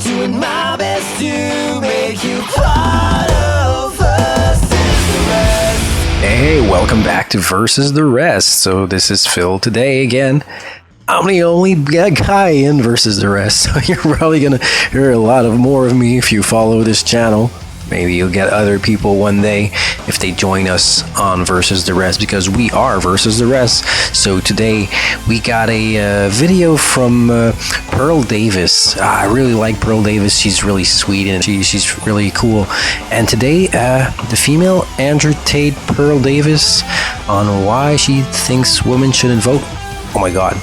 doing my best to make you part of Versus the Rest. Hey, welcome back to Versus the Rest. So this is Phil today again. I'm the only guy in Versus the Rest, so you're probably gonna hear a lot more of me if you follow this channel. Maybe you'll get other people one day if they join us on Versus the Rest, because we are Versus the Rest. So today we got a video from Pearl Davis. I really like Pearl Davis. She's really sweet and she's really cool. And today the female Andrew Tate Pearl Davis on why she thinks women shouldn't vote. Oh my god.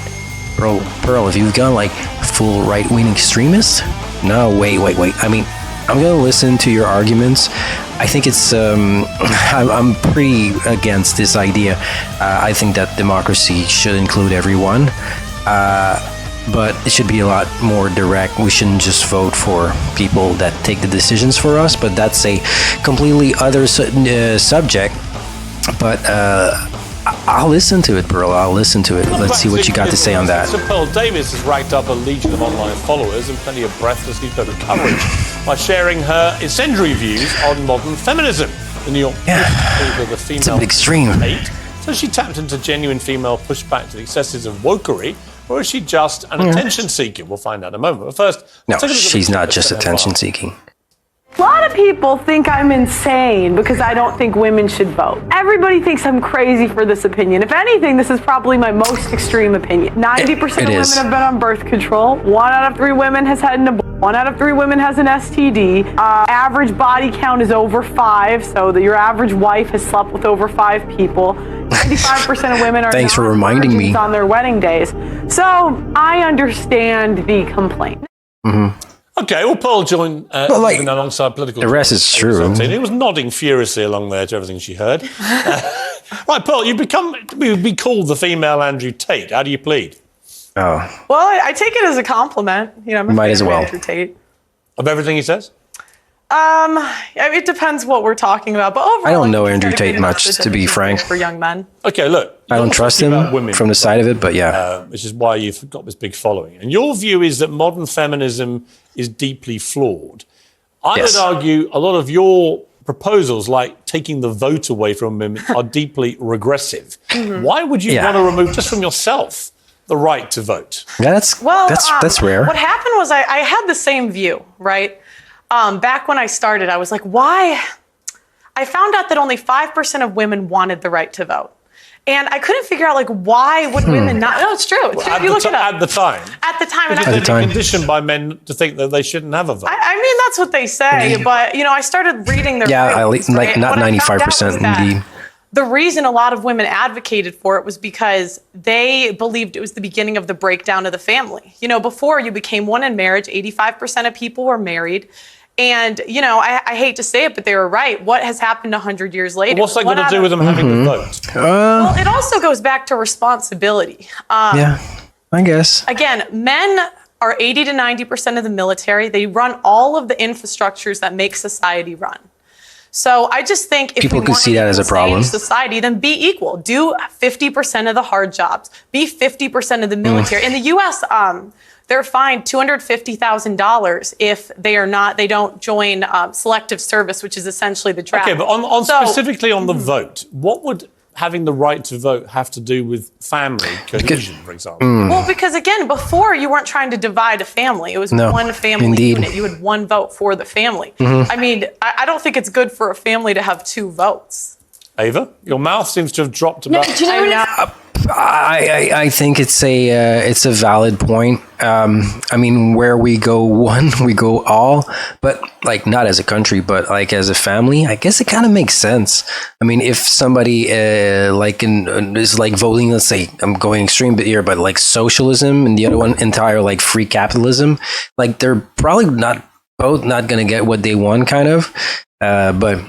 Pearl, if you've gone like full right-wing extremist? No, wait. I mean, I'm going to listen to your arguments. I think it's, I'm pretty against this idea. I think that democracy should include everyone, but it should be a lot more direct. We shouldn't just vote for people that take the decisions for us, but that's a completely other subject. But I'll listen to it, Pearl. I'll listen to it. Let's see what you got to say on that. So Pearl Davis has racked up a legion of online followers and plenty of breathlessly total coverage by sharing her incendiary views on modern feminism. The New York Post of the female it's a bit extreme. Tate. So she tapped into genuine female pushback to the excesses of wokery, or is she just an attention seeker? We'll find out in a moment. But first, no, she's not just attention seeking. A lot of people think I'm insane because I don't think women should vote. Everybody thinks I'm crazy for this opinion. If anything, this is probably my most extreme opinion. 90% of women have been on birth control. 1 out of 3 women has had an abortion. 1 out of 3 women has an STD. Average body count is over 5, so that your average wife has slept with over 5 people. 95% of women are Thanks for reminding me on their wedding days. So I understand the complaint. Okay, well, Pearl joined alongside political... The rest is true. He was nodding furiously along there to everything she heard. Right, Pearl, you'd be called the female Andrew Tate. How do you plead? Oh. Well, I take it as a compliment. You know, I'm a fan of Andrew Tate. Of everything he says? It depends what we're talking about, but overall, I don't know Andrew Tate much, to be frank. For young men. Okay, look. I don't trust him from the side of it, but yeah. Which is why you've got this big following. And your view is that modern feminism is deeply flawed. I would argue a lot of your proposals, like taking the vote away from women, are deeply regressive. Why would you want to remove, just from yourself, the right to vote? Yeah, that's rare. What happened was I had the same view, right? Back when I started, I was like, why? I found out that only 5% of women wanted the right to vote. And I couldn't figure out, like, why would women not? No, it's true. It's true. You look it up. At the time. Because they've been conditioned by men to think that they shouldn't have a vote. I mean, that's what they say. But, you know, I started reading their writings, like not 95% indeed. The reason a lot of women advocated for it was because they believed it was the beginning of the breakdown of the family. You know, before you became one in marriage, 85% of people were married. And, you know, I hate to say it, but they were right. What has happened 100 years later? What's that got to do with them having the vote? Well, it also goes back to responsibility. Yeah, I guess. Again, men are 80 to 90% of the military. They run all of the infrastructures that make society run. So I just think if people could see that as a problem, society, then be equal. Do 50% of the hard jobs. Be 50% of the military. In the U.S., they're fined $250,000 if they don't join selective service, which is essentially the draft. Okay, but specifically on the vote, what would having the right to vote have to do with family cohesion, for example? Well, because again, before you weren't trying to divide a family. It was one family unit. You had one vote for the family. I mean, I don't think it's good for a family to have 2 votes. Ava, your mouth seems to have dropped about... I think it's a valid point. I mean, where we go one, we go all, but like not as a country, but like as a family, I guess it kind of makes sense. I mean, if somebody is like voting, let's say I'm going extreme bit here, but like socialism and the other one entire like free capitalism, like they're probably both not going to get what they want, kind of. But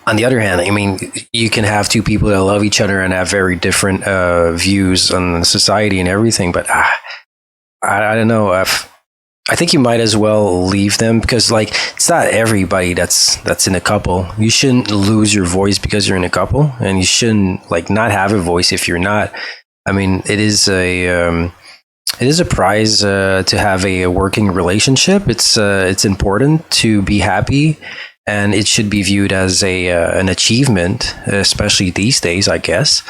on the other hand, I mean, you can have 2 people that love each other and have very different views on society and everything. But I don't know. I think you might as well leave them, because like it's not everybody that's in a couple. You shouldn't lose your voice because you're in a couple, and you shouldn't like not have a voice if you're not. I mean, it is a it is a prize to have a working relationship. It's important to be happy, and it should be viewed as an achievement, especially these days, I guess.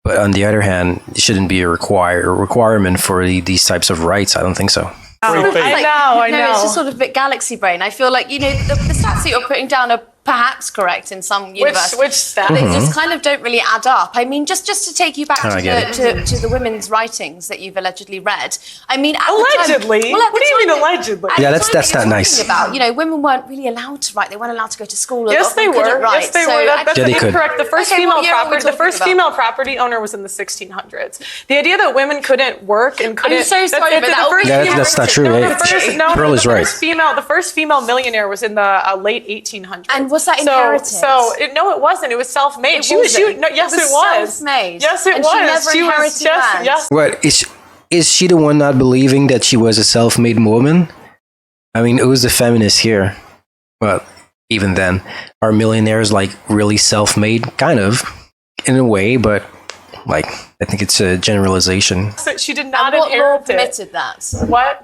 But on the other hand, it shouldn't be a requirement for these types of rights. I don't think so. I know. It's just sort of a bit galaxy brain. I feel like, the stats that you're putting down are perhaps correct in some universe. Which stats? They just kind of don't really add up. I mean, just to take you back to the women's writings that you've allegedly read. I mean, allegedly? What do you mean allegedly? Yeah, that's not nice. About, women weren't really allowed to write. They weren't allowed to go to school. Yes, they were. Write. Yes, they were. That's incorrect. The first female property owner was in the 1600s. The idea that women couldn't work and couldn't. I'm so sorry, but that's not true. Pearl is right. The first female millionaire was in the late 1800s. And was that inherited? No, it wasn't. It was self-made. Yes, it was. Self-made. Yes, it and was. She never inherited land. Yes. What is she the one not believing that she was a self-made woman? I mean, who's the feminist here? Well, even then, are millionaires like really self-made? Kind of, in a way, but like I think it's a generalization. So she did not inherit it. What law permitted that?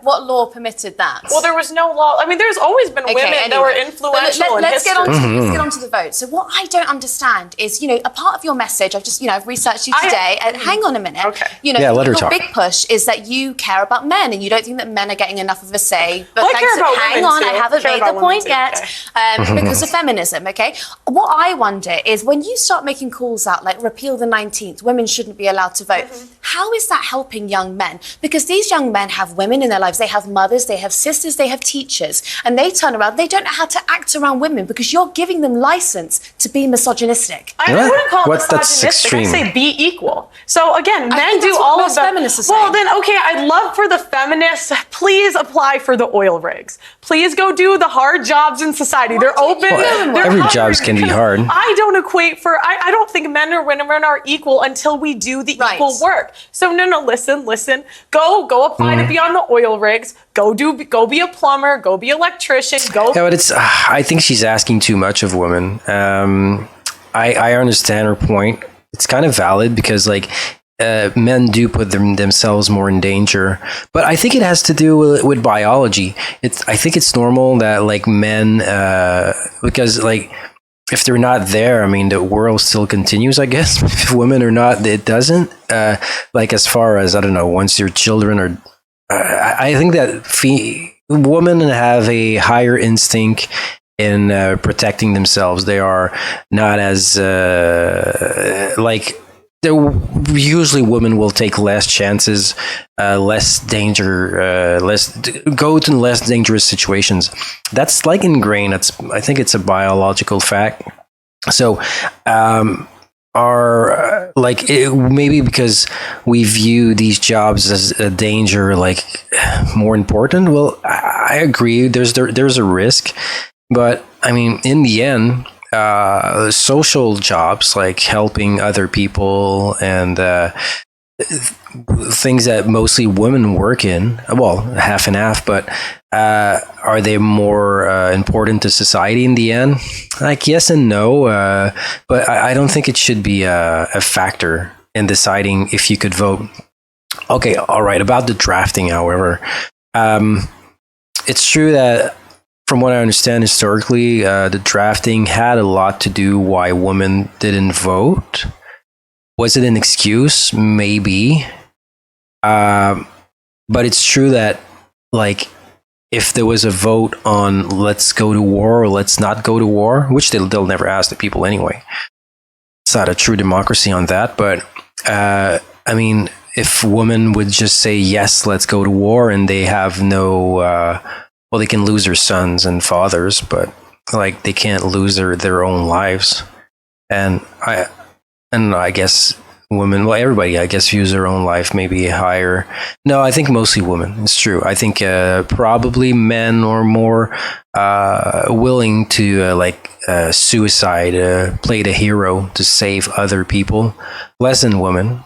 What law permitted that? Well, there was no law. I mean, there's always been women that were influential in history. Let's get on to the vote. So what I don't understand is, a part of your message, I've researched you today, and hang on a minute. Okay. Let her talk. Your big push is that you care about men and you don't think that men are getting enough of a say. But I care about hang women on, too. I haven't made the point yet. Okay. Because of feminism, okay? What I wonder is when you start making calls out like repeal the 19th, women shouldn't be allowed to vote. How is that helping young men? Because these young men have women in their lives. They have mothers, they have sisters, they have teachers. And they turn around, they don't know how to act around women because you're giving them license to be misogynistic. I wouldn't call it misogynistic. I say be equal. So again, men do all of the feminists. Well, then, okay, I'd love for the feminists, please apply for the oil rigs. Please go do the hard jobs in society. They're open. Every jobs can be hard. I don't think men or women are equal until we do the equal work. So no, listen. Go apply to be on the oil rigs. Go be a plumber. Go be an electrician. Go. Yeah, but I think she's asking too much of women. I understand her point. It's kind of valid because men do put themselves more in danger, but I think it has to do with biology. I think it's normal that men because if they're not there, I mean, the world still continues, I guess. If women are not, it doesn't. As far as, I don't know, once your children are... I think that women have a higher instinct in protecting themselves. They are not as... usually women will take less chances, less danger, go to less dangerous situations. That's ingrained. I think it's a biological fact. So, maybe because we view these jobs as a danger, more important. Well, I agree. There's a risk, but I mean, in the end, social jobs like helping other people and things that mostly women work in, well, half and half, but are they more important to society in the end? Yes and no, but I don't think it should be a factor in deciding if you could vote. Okay, all right, about the drafting, however, it's true that from what I understand historically, the drafting had a lot to do why women didn't vote. Was it an excuse? Maybe. But it's true that, if there was a vote on let's go to war or let's not go to war, which they'll never ask the people anyway. It's not a true democracy on that. But, I mean, if women would just say, yes, let's go to war, and they have no... well, they can lose their sons and fathers, but they can't lose their own lives. And I guess women, well, everybody, I guess, views their own life maybe higher. No, I think mostly women. It's true. I think probably men are more willing to suicide, play the hero to save other people, less than women.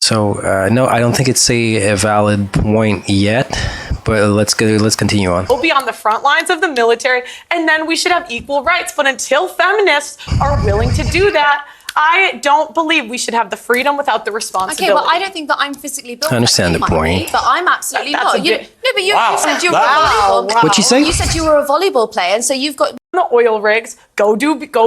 So no, I don't think it's a valid point yet. But let's continue on. We'll be on the front lines of the military, and then we should have equal rights. But until feminists are willing to do that, I don't believe we should have the freedom without the responsibility. Okay, well, I don't think that I'm physically built. I understand like the you might point. be, but I'm absolutely That's not. a bit- No, but you said you were a Wow. volleyball. What'd she say? You said you were a volleyball player, and so you've got the oil rigs, go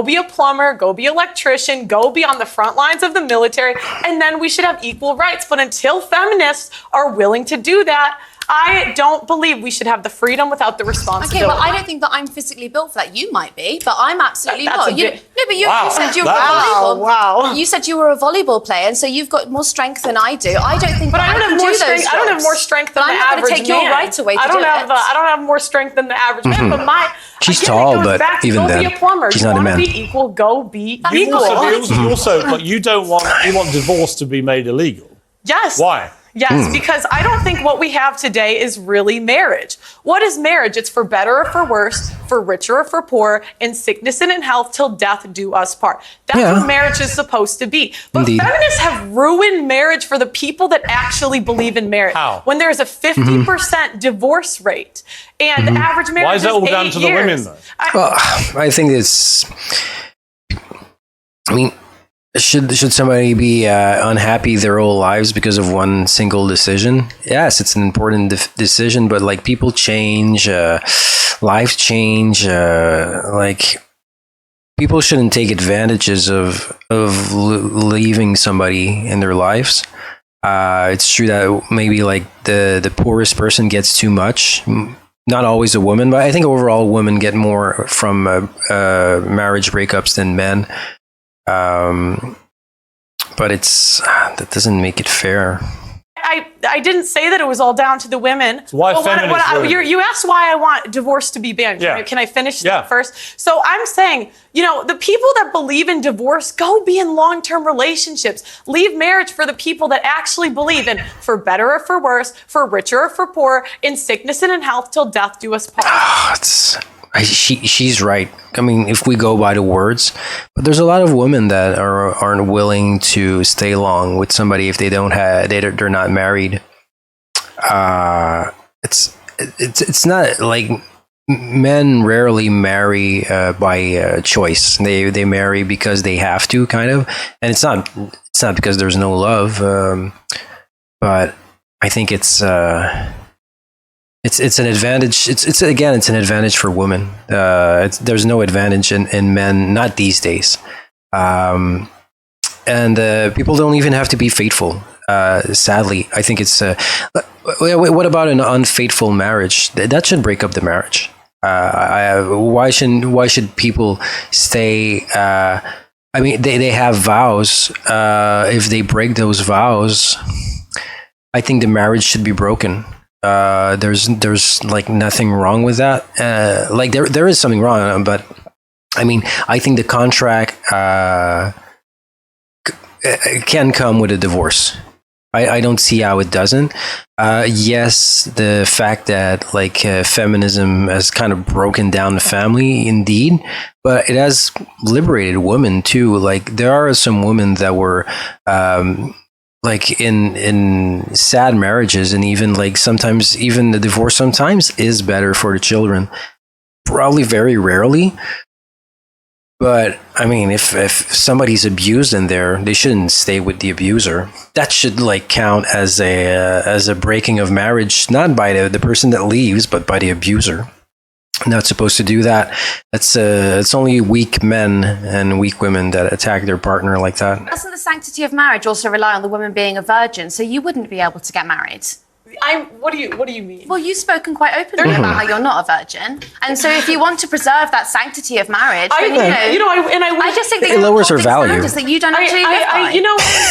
be a plumber, go be an electrician, go be on the front lines of the military, and then we should have equal rights. But until feminists are willing to do that, I don't believe we should have the freedom without the responsibility. Okay, well, I don't think that I'm physically built for that. You might be, but I'm absolutely That's not. a bit- No, but you said you were Wow, a volleyball. wow. You said you were a volleyball player, and so you've got more strength than I do. I don't think. But that I don't can have more do those strength. I don't have jobs. more strength than But the I'm not average going to take man. your right away to I don't do have it. the. I don't have more strength than the average man. But She's again, tall, it goes but back to even go then, be a plumber. she's You not a wanna man. Be equal. Go be That's equal. You also, but you want divorce to be made illegal. Yes. Why? Yes, because I don't think what we have today is really marriage. What is marriage? It's for better or for worse, for richer or for poorer, in sickness and in health, till death do us part. That's Yeah. what marriage is supposed to be. But Indeed. feminists have ruined marriage for the people that actually believe in marriage. How? When there's a 50% divorce rate and the average marriage Why is that all down 8 to the years. women, though? Well, I think it's. I mean, should somebody be unhappy their whole lives because of one single decision? Yes, it's an important decision, but like people change, life change. Like people shouldn't take advantages of leaving somebody in their lives. It's true that maybe like the poorest person gets too much. Not always a woman, but I think overall women get more from marriage breakups than men. But that doesn't make it fair. I didn't say that it was all down to the women. why feminists ruin it. you asked why I want divorce to be banned. Yeah. Can I finish Yeah. that first? So I'm saying, the people that believe in divorce, go be in long-term relationships. Leave marriage for the people that actually believe in for better or for worse, for richer or for poorer, in sickness and in health, till death do us part. She's right. I mean, if we go by the words, but there's a lot of women that aren't willing to stay long with somebody if they're not married. It's not like men rarely marry by choice. They marry because they have to, kind of, and it's not because there's no love. But I think it's an advantage. It's an advantage for women. There's no advantage in men, not these days. And people don't even have to be faithful. Sadly, I think it's. What about an unfaithful marriage? That should break up the marriage. Why should people stay? I mean, they have vows. If they break those vows, I think the marriage should be broken. There's like nothing wrong with that. Like there is something wrong, but I mean, I think the contract can come with a divorce. I don't see how it doesn't. Yes, the fact that like feminism has kind of broken down the family, indeed, but it has liberated women too. Like there are some women that were like in sad marriages, and even like sometimes even the divorce sometimes is better for the children. Probably very rarely. But I mean, if somebody's abused in there, they shouldn't stay with the abuser. That should like count as a breaking of marriage, not by the person that leaves, but by the abuser. Not supposed to do that. It's only weak men and weak women that attack their partner like that. Doesn't the sanctity of marriage also rely on the woman being a virgin? So you wouldn't be able to get married. What do you mean? Well, you've spoken quite openly about how you're not a virgin, and so if you want to preserve that sanctity of marriage, then, I just think that It lowers her value. standards that you don't actually live by.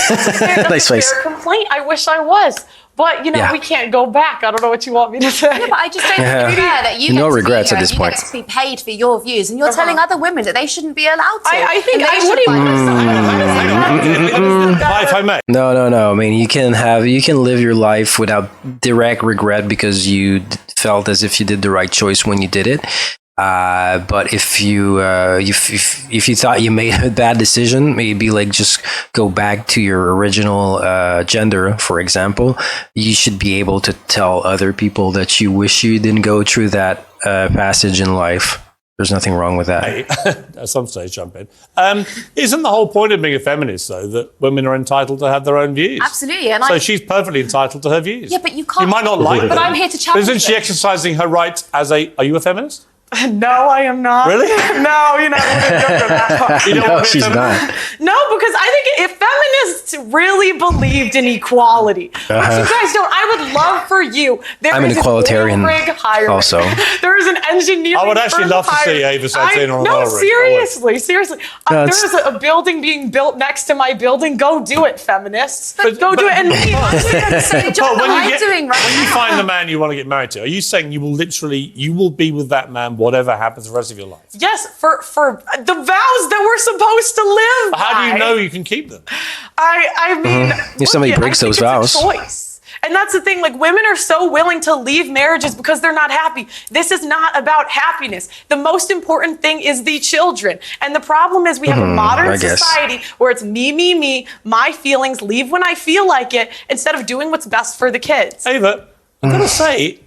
That's Nice a face. fair complaint. I wish I was. But, Yeah. we can't go back. I don't know what you want me to say. No, but I just don't think it's fair that you No get to regrets be at here this and you point. get to be paid for your views, and you're telling other women that they shouldn't be allowed to. I think And they I should wouldn't find If I may. No. I mean, you can live your life without direct regret because you felt as if you did the right choice when you did it. But if you if you thought you made a bad decision, maybe like just go back to your original gender, for example. You should be able to tell other people that you wish you didn't go through that passage in life. There's nothing wrong with that. Hey, at some stage, jump in. Isn't the whole point of being a feminist, though, that women are entitled to have their own views? Absolutely. And so she's perfectly entitled to her views. Yeah, but you can't. You might not like them. But I'm here to challenge Isn't she them. exercising her right as a... Are you a feminist? No, I am not. Really? No, you're not going to go to that far. You don't No, want to be a she's feminist? not. No, because I think if feminists really believed in equality, which you guys don't, I would love for you. I'm an equalitarian also. There is an engineering I would actually firm love to see hiring. Ava sat in on an No, oil rig. seriously. No, There's a building being built next to my building. Go do it, feminists. But- Go do but- it. And me, The same job that I'm doing right when you now. find the man you want to get married to, are you saying you will be with that man whatever happens the rest of your life? yes, for the vows that we're supposed to live But how do you by. know you can keep them? I mean, If somebody look, breaks I those think vows. it's a choice. And that's the thing, like women are so willing to leave marriages because they're not happy. This is not about happiness. The most important thing is the children. And the problem is we have a modern I guess. society where it's me, my feelings, leave when I feel like it, instead of doing what's best for the kids. Ava, I've got to say,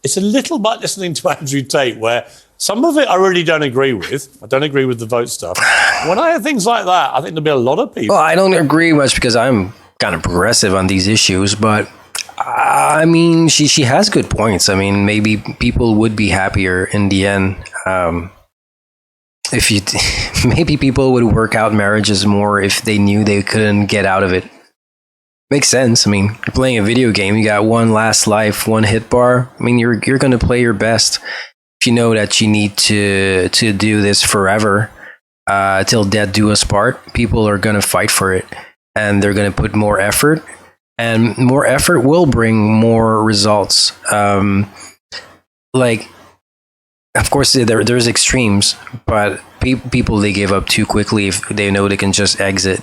it's a little bit listening to Andrew Tate where some of it I really don't agree with. I don't agree with the vote stuff. When I hear things like that, I think there'll be a lot of people. Well, I don't agree much because I'm kind of progressive on these issues, but I mean, she has good points. I mean, maybe people would be happier in the end if you. Maybe people would work out marriages more if they knew they couldn't get out of it. Makes sense. I mean, you're playing a video game. You got one last life, one hit bar. I mean, you're going to play your best. If you know that you need to do this forever, till death do us part, people are going to fight for it, and they're going to put more effort, and more effort will bring more results. Like, of course, there's extremes, but people, they give up too quickly if they know they can just exit.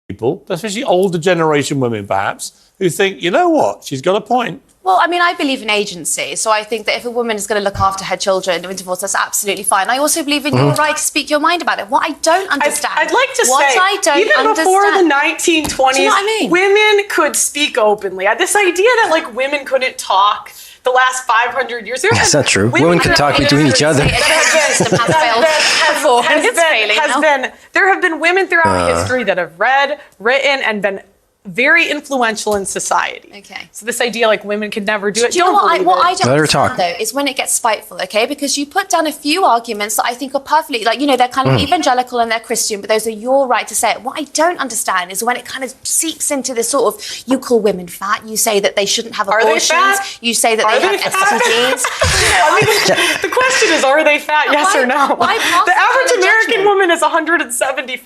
People, especially older generation women perhaps, who think, you know what, she's got a point. Well, I mean, I believe in agency, so I think that if a woman is going to look after her children in divorce, that's absolutely fine. I also believe in your right to speak your mind about it. What I don't understand, I'd like to what say, I don't even understand, before the 1920s, Do you know what I mean? women could speak openly. This idea that like women couldn't talk the last 500 years. That's not true. Women could talk between each other. There have been women throughout history that have read, written, and been very influential in society. Okay. So this idea like women could never do it. Do you know what I don't Let her talk. understand, though, is when it gets spiteful, okay? Because you put down a few arguments that I think are perfectly, like, you know, they're kind of evangelical and they're Christian, but those are your right to say it. What I don't understand is when it kind of seeps into this sort of, you call women fat, you say that they shouldn't have Are they abortions, fat? you say that Are they they have fat? STDs. I mean, the question is, are they fat? Yes or no? why pass The that kind average of American judgment? woman is 170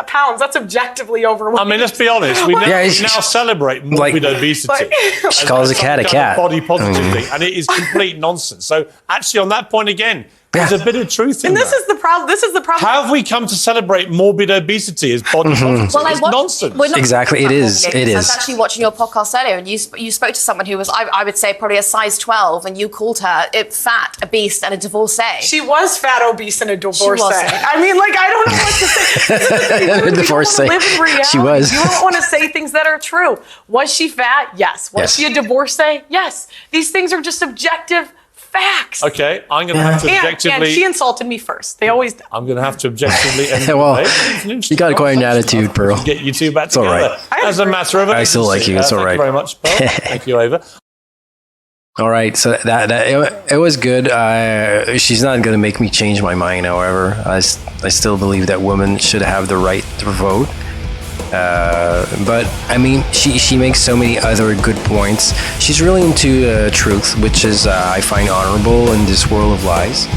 pounds. That's objectively overweight. I mean, let's be honest, we Yeah, now celebrate morbid obesity. She calls a cat a cat. Body positive thing, and it is complete nonsense. So actually, on that point again, there's a bit of truth in And that. this is the problem. How have we come to celebrate morbid obesity as body positive? Well, It's nonsense. we're not Exactly, talking it about is, morbidity, it because I was is. actually watching your podcast earlier, and you spoke to someone who was, I would say, probably a size 12, and you called her fat, obese, and a divorcee. She was fat, obese, and a divorcee. wasn't. I mean, like, I don't know what to say. This is the thing, when people Divorcee. live in reality, She was. You don't want to say things that are true. Was she fat? Yes. Was Yes. she a divorcee? Yes. These things are just objective facts. Okay, I'm going to have to And objectively. she insulted me first. They always do. I'm going to have to objectively. End the Well, debate. It's an interesting you got quite an conversation. attitude, Pearl. I'll Get you two back all together. right. As a matter of I still like you, it's all thank right. you very much, Pearl. Thank you, Ava. All right, so it was good. She's not going to make me change my mind. However, I still believe that women should have the right to vote. But I mean, she makes so many other good points. She's really into truth, which is I find honorable in this world of lies.